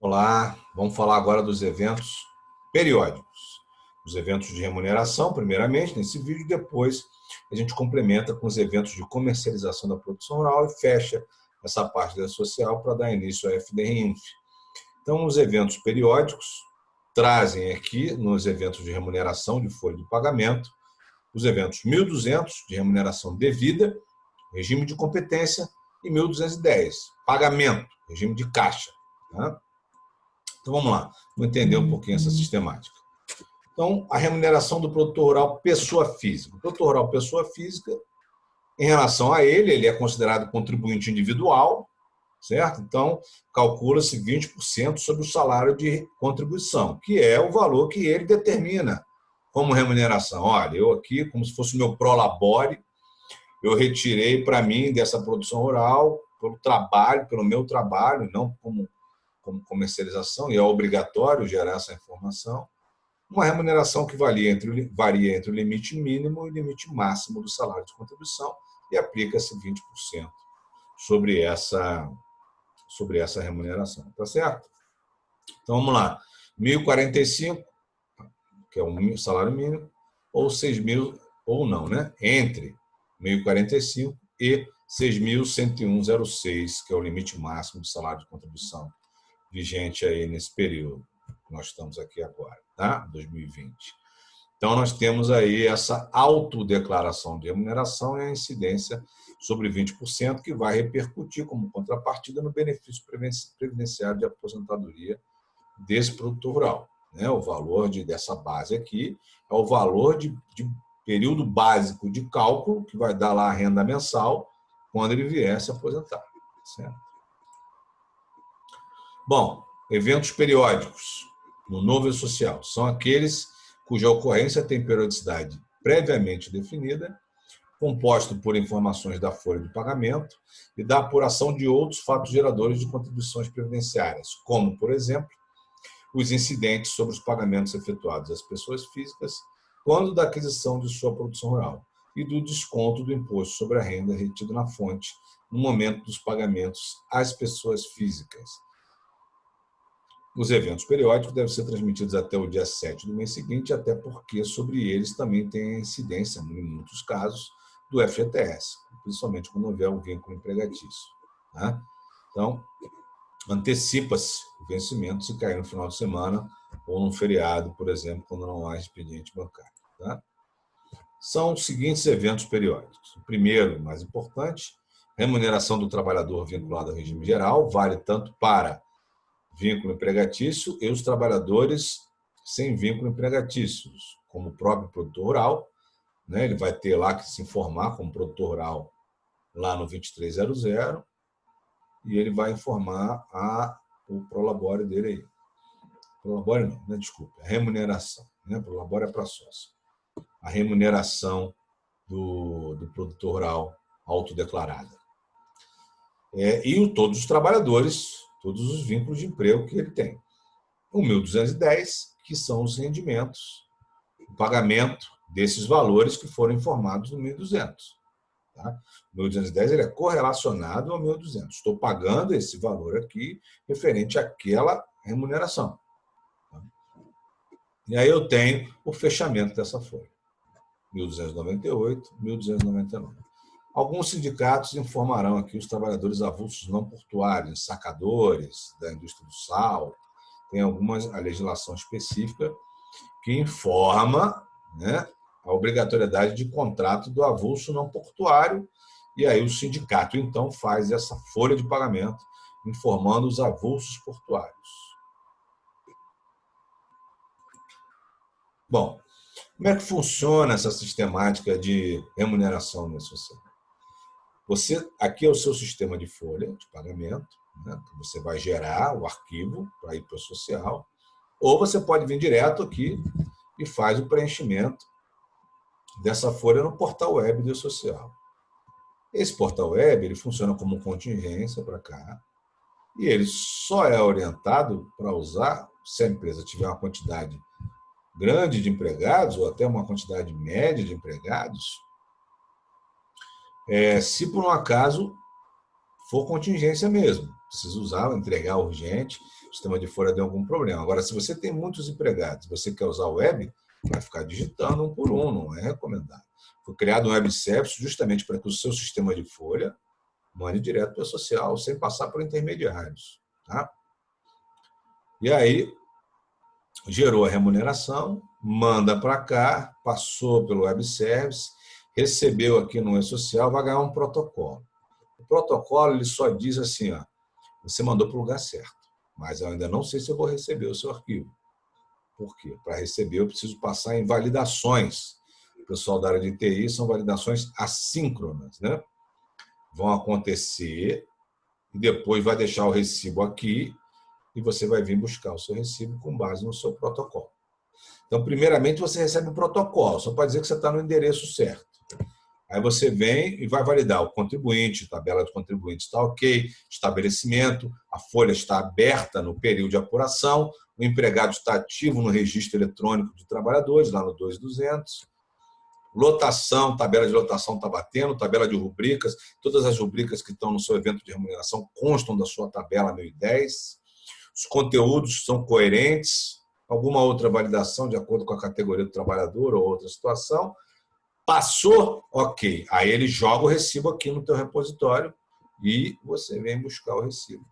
Olá, vamos falar agora dos eventos periódicos. Os eventos de remuneração, primeiramente, nesse vídeo, depois a gente complementa com os eventos de comercialização da produção rural e fecha essa parte da social para dar início à FDRINF. Então, os eventos periódicos trazem aqui, nos eventos de remuneração de folha de pagamento, os eventos 1.200 de remuneração devida, regime de competência, e 1.210, pagamento, regime de caixa. Tá? Então, vamos lá, vamos entender um pouquinho essa sistemática. Então, a remuneração do produtor rural pessoa física. O produtor rural pessoa física, em relação a ele é considerado contribuinte individual, certo? Então, calcula-se 20% sobre o salário de contribuição, que é o valor que ele determina como remuneração. Olha, eu aqui, como se fosse o meu prolabore, eu retirei para mim dessa produção rural, pelo trabalho, pelo meu trabalho, não como comercialização, e é obrigatório gerar essa informação, uma remuneração que varia entre o limite mínimo e o limite máximo do salário de contribuição e aplica-se 20% sobre essa remuneração. Tá certo? Então, vamos lá. 1.045, que é o salário mínimo, ou 6.000, ou não, né? Entre 1.045 e 6.101,06, que é o limite máximo do salário de contribuição vigente aí nesse período que nós estamos aqui agora, tá? 2020. Então, nós temos aí essa autodeclaração de remuneração e a incidência sobre 20%, que vai repercutir como contrapartida no benefício previdenciário de aposentadoria desse produtor rural. Né? O valor dessa base aqui é o valor de período básico de cálculo, que vai dar lá a renda mensal, quando ele vier se aposentar. Certo? Bom, eventos periódicos no novo social são aqueles cuja ocorrência tem periodicidade previamente definida, composto por informações da folha de pagamento e da apuração de outros fatos geradores de contribuições previdenciárias, como, por exemplo, os incidentes sobre os pagamentos efetuados às pessoas físicas quando da aquisição de sua produção rural e do desconto do imposto sobre a renda retido na fonte no momento dos pagamentos às pessoas físicas. Os eventos periódicos devem ser transmitidos até o dia 7 do mês seguinte, até porque sobre eles também tem a incidência, em muitos casos, do FGTS, principalmente quando houver um vínculo empregatício. Tá? Então, antecipa-se o vencimento se cair no final de semana ou num feriado, por exemplo, quando não há expediente bancário. Tá? São os seguintes eventos periódicos. O primeiro, mais importante, remuneração do trabalhador vinculado ao regime geral, vale tanto para vínculo empregatício e os trabalhadores sem vínculo empregatício, como o próprio produtor rural, né? Ele vai ter lá que se informar como produtor rural lá no 2300 e ele vai informar o prolabore dele aí. Prolabore não, né? Desculpa, a remuneração. Né? Prolabore é para sócio. A remuneração do produtor rural autodeclarada. E todos os trabalhadores, todos os vínculos de emprego que ele tem. O 1.210, que são os rendimentos, o pagamento desses valores que foram informados no 1.200. Tá? O 1.210 ele é correlacionado ao 1.200. Estou pagando esse valor aqui referente àquela remuneração. Tá? E aí eu tenho o fechamento dessa folha. 1.298, 1.299. Alguns sindicatos informarão aqui os trabalhadores avulsos não portuários, sacadores da indústria do sal. Tem a legislação específica que informa, né, a obrigatoriedade de contrato do avulso não portuário, e aí o sindicato, então, faz essa folha de pagamento informando os avulsos portuários. Bom, como é que funciona essa sistemática de remuneração nesse social? Aqui é o seu sistema de folha de pagamento, né? Você vai gerar o arquivo para ir para o social, ou você pode vir direto aqui e faz o preenchimento dessa folha no portal web do social. Esse portal web ele funciona como contingência para cá e ele só é orientado para usar se a empresa tiver uma quantidade grande de empregados ou até uma quantidade média de empregados, se por um acaso for contingência mesmo. precisa usar, entregar urgente, o sistema de folha deu algum problema. Agora, se você tem muitos empregados, você quer usar o web, vai ficar digitando um por um, não é recomendado. Foi criado um web service justamente para que o seu sistema de folha mande direto para o social, sem passar por intermediários. Tá? E aí, gerou a remuneração, manda para cá, passou pelo web service, recebeu aqui no e-social, vai ganhar um protocolo. O protocolo ele só diz assim, ó, você mandou para o lugar certo, mas eu ainda não sei se eu vou receber o seu arquivo. Por quê? Para receber eu preciso passar em validações. O pessoal da área de TI são validações assíncronas, né? Vão acontecer e depois vai deixar o recibo aqui e você vai vir buscar o seu recibo com base no seu protocolo. Então, primeiramente, você recebe um protocolo, só para dizer que você está no endereço certo. Aí você vem e vai validar o contribuinte, tabela de contribuinte está ok, estabelecimento, a folha está aberta no período de apuração, o empregado está ativo no registro eletrônico de trabalhadores, lá no 2200, lotação, tabela de lotação está batendo, tabela de rubricas, todas as rubricas que estão no seu evento de remuneração constam da sua tabela 1010, os conteúdos são coerentes, alguma outra validação de acordo com a categoria do trabalhador ou outra situação. Passou, ok. Aí ele joga o recibo aqui no teu repositório e você vem buscar o recibo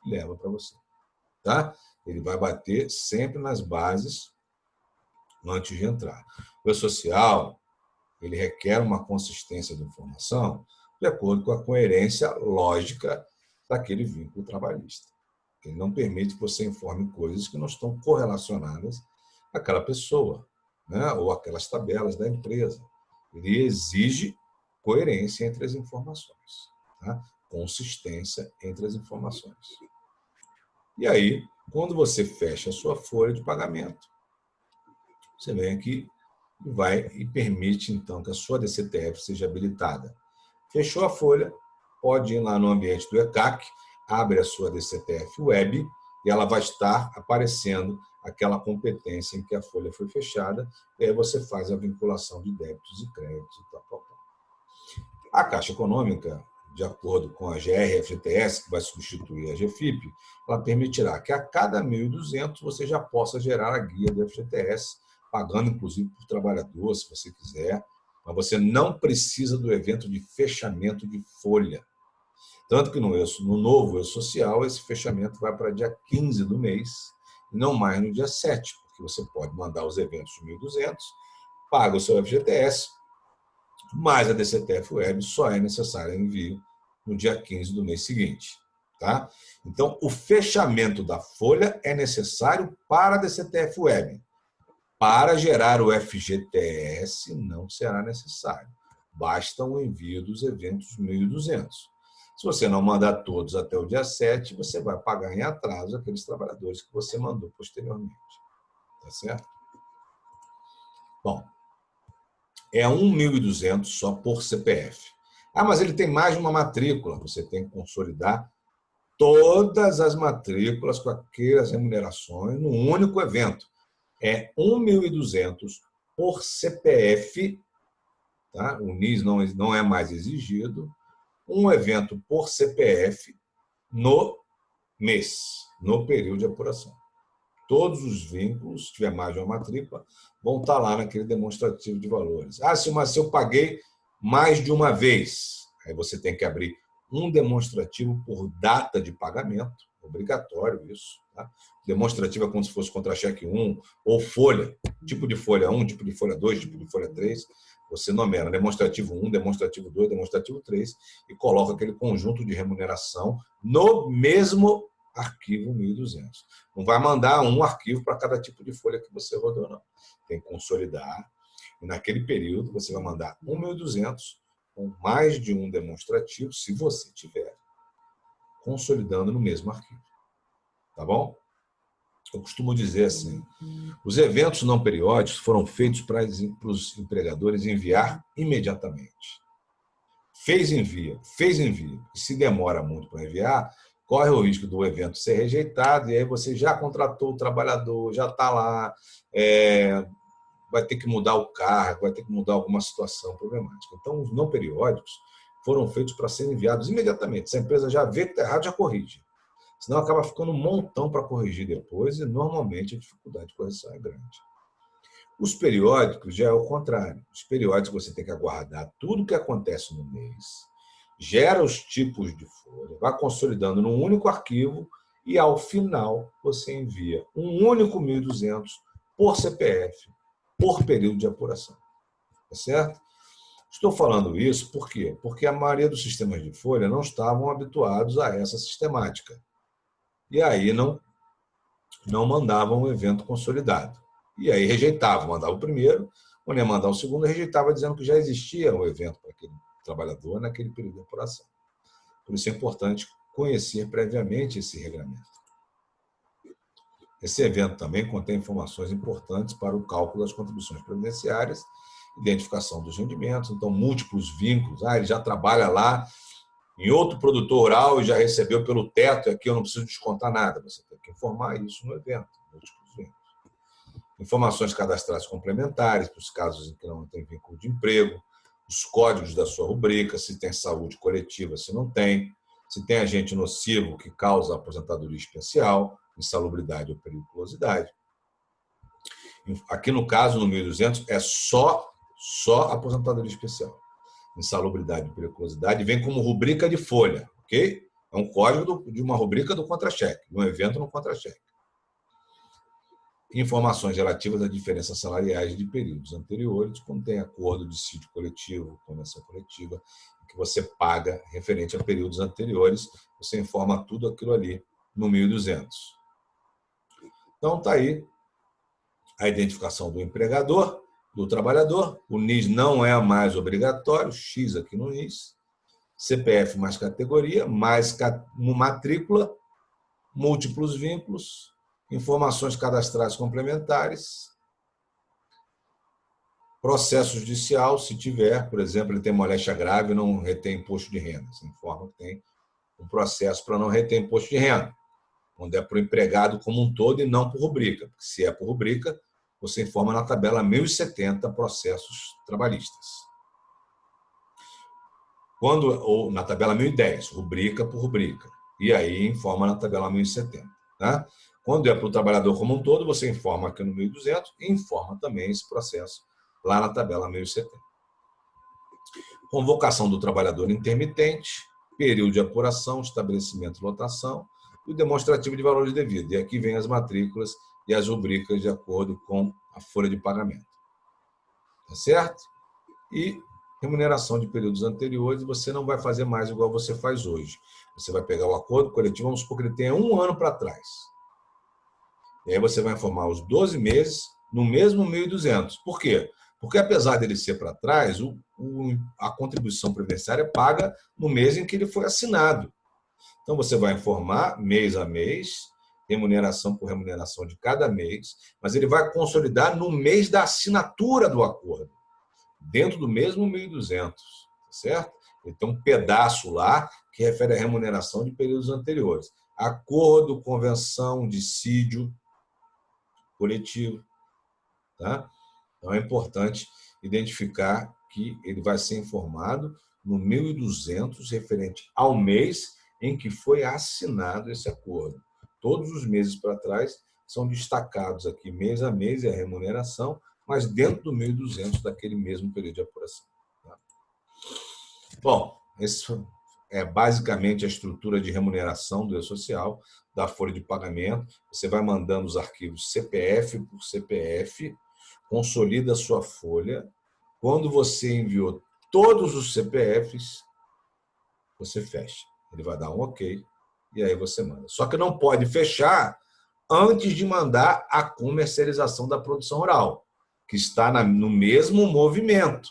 e leva para você. Tá? Ele vai bater sempre nas bases antes de entrar. O e-social, ele requer uma consistência de informação de acordo com a coerência lógica daquele vínculo trabalhista. Ele não permite que você informe coisas que não estão correlacionadas àquela pessoa, né? Ou aquelas tabelas da empresa. Ele exige coerência entre as informações, tá? Consistência entre as informações. E aí, quando você fecha a sua folha de pagamento, você vem aqui e vai e permite, então, que a sua DCTF seja habilitada. Fechou a folha, pode ir lá no ambiente do ECAC, abre a sua DCTF Web e ela vai estar aparecendo aquela competência em que a folha foi fechada, e aí você faz a vinculação de débitos e créditos e tal, tal, tal. A Caixa Econômica, de acordo com a GR-FGTS, que vai substituir a GFIP, ela permitirá que a cada 1.200 você já possa gerar a guia do FGTS, pagando inclusive por trabalhador, se você quiser, mas você não precisa do evento de fechamento de folha. Tanto que no novo e-social, esse fechamento vai para dia 15 do mês, e não mais no dia 7, porque você pode mandar os eventos de 1.200, paga o seu FGTS, mas a DCTF Web só é necessário envio no dia 15 do mês seguinte. Tá? Então, o fechamento da folha é necessário para a DCTF Web. Para gerar o FGTS, não será necessário. Basta o envio dos eventos 1.200. Se você não mandar todos até o dia 7, você vai pagar em atraso aqueles trabalhadores que você mandou posteriormente. Tá certo? Bom, é 1.200 só por CPF. Ah, mas ele tem mais de uma matrícula. Você tem que consolidar todas as matrículas com aquelas remunerações num único evento. É 1.200 por CPF, tá? O NIS não é mais exigido, um evento por CPF no mês, no período de apuração. Todos os vínculos, se tiver mais de uma matrícula, vão estar lá naquele demonstrativo de valores. Ah, se eu paguei mais de uma vez, aí você tem que abrir um demonstrativo por data de pagamento, obrigatório isso. Tá? Demonstrativo é como se fosse contra-cheque 1 ou folha, tipo de folha 1, tipo de folha 2, tipo de folha 3. Você numera demonstrativo 1, demonstrativo 2, demonstrativo 3 e coloca aquele conjunto de remuneração no mesmo arquivo 1.200. Não vai mandar um arquivo para cada tipo de folha que você rodou, não. Tem que consolidar. E naquele período você vai mandar 1.200 com mais de um demonstrativo, se você tiver, consolidando no mesmo arquivo. Tá bom? Eu costumo dizer assim, os eventos não periódicos foram feitos para os empregadores enviar imediatamente. Fez, envia. E se demora muito para enviar, corre o risco do evento ser rejeitado, e aí você já contratou o trabalhador, já está lá, vai ter que mudar o cargo, vai ter que mudar alguma situação problemática. Então, os não periódicos foram feitos para serem enviados imediatamente. Se a empresa já vê que está errado, já corrige. Senão acaba ficando um montão para corrigir depois e normalmente a dificuldade de correção é grande. Os periódicos já é o contrário. Os periódicos você tem que aguardar tudo o que acontece no mês, gera os tipos de folha, vai consolidando num único arquivo e, ao final, você envia um único 1.200 por CPF, por período de apuração. Tá certo? Estou falando isso por quê? Porque a maioria dos sistemas de folha não estavam habituados a essa sistemática. E aí não mandavam o evento consolidado. E aí rejeitavam, mandava o primeiro, quando ia mandar o segundo, rejeitava dizendo que já existia um evento para aquele trabalhador naquele período de apuração. Por isso é importante conhecer previamente esse regulamento. Esse evento também contém informações importantes para o cálculo das contribuições previdenciárias, identificação dos rendimentos, então múltiplos vínculos. Ele já trabalha lá em outro produtor rural e já recebeu pelo teto, e aqui eu não preciso descontar nada. Você tem que informar isso no evento, múltiplos vínculos. Informações cadastrais complementares, para os casos em que não tem vínculo de emprego, os códigos da sua rubrica, se tem saúde coletiva, se não tem, se tem agente nocivo que causa aposentadoria especial, insalubridade ou periculosidade. Aqui no caso, no 1.200, é só aposentadoria especial. Insalubridade e periculosidade vem como rubrica de folha, ok? É um código de uma rubrica do contra-cheque, de um evento no contra-cheque. Informações relativas às diferenças salariais de períodos anteriores, quando tem acordo de dissídio coletivo, convenção coletiva, que você paga referente a períodos anteriores, você informa tudo aquilo ali no 1.200. Então, está aí a identificação do empregador, do trabalhador. O NIS não é mais obrigatório, X aqui no NIS. CPF mais categoria, mais matrícula, múltiplos vínculos, informações cadastrais complementares, processo judicial, se tiver, por exemplo, ele tem moléstia grave e não retém imposto de renda. Você informa que tem um processo para não reter imposto de renda, onde é para o empregado como um todo e não por rubrica. Porque se é por rubrica, você informa na tabela 1070 processos trabalhistas. Ou na tabela 1010, rubrica por rubrica. E aí informa na tabela 1070. Tá? Quando é para o trabalhador como um todo, você informa aqui no 1.200 e informa também esse processo lá na tabela 1070. Convocação do trabalhador intermitente, período de apuração, estabelecimento de lotação e o demonstrativo de valores devidos. E aqui vem as matrículas e as rubricas de acordo com a folha de pagamento. Tá certo? E remuneração de períodos anteriores, você não vai fazer mais igual você faz hoje. Você vai pegar o acordo coletivo, vamos supor que ele tenha 1 ano para trás. E aí você vai informar os 12 meses no mesmo 1.200. Por quê? Porque apesar dele ser para trás, a contribuição previdenciária é paga no mês em que ele foi assinado. Então você vai informar mês a mês, remuneração por remuneração de cada mês, mas ele vai consolidar no mês da assinatura do acordo, dentro do mesmo 1.200, certo? Ele tem um pedaço lá que refere à remuneração de períodos anteriores. Acordo, convenção, dissídio coletivo. Tá? Então é importante identificar que ele vai ser informado no 1.200 referente ao mês em que foi assinado esse acordo. Todos os meses para trás são destacados aqui mês a mês e a remuneração, mas dentro do 1.200 daquele mesmo período de apuração. Tá? Bom, esse é basicamente a estrutura de remuneração do E-Social, da folha de pagamento. Você vai mandando os arquivos CPF por CPF, consolida a sua folha. Quando você enviou todos os CPFs, você fecha. Ele vai dar um OK e aí você manda. Só que não pode fechar antes de mandar a comercialização da produção rural, que está no mesmo movimento.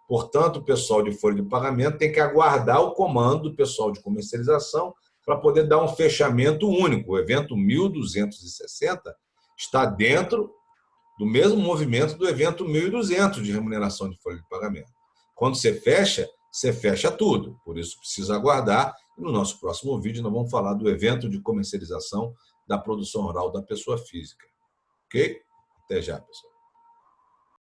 Portanto, o pessoal de folha de pagamento tem que aguardar o comando do pessoal de comercialização para poder dar um fechamento único. O evento 1.260 está dentro do mesmo movimento do evento 1.200 de remuneração de folha de pagamento. Quando você fecha tudo. Por isso, precisa aguardar. E no nosso próximo vídeo, nós vamos falar do evento de comercialização da produção rural da pessoa física. Ok? Até já, pessoal.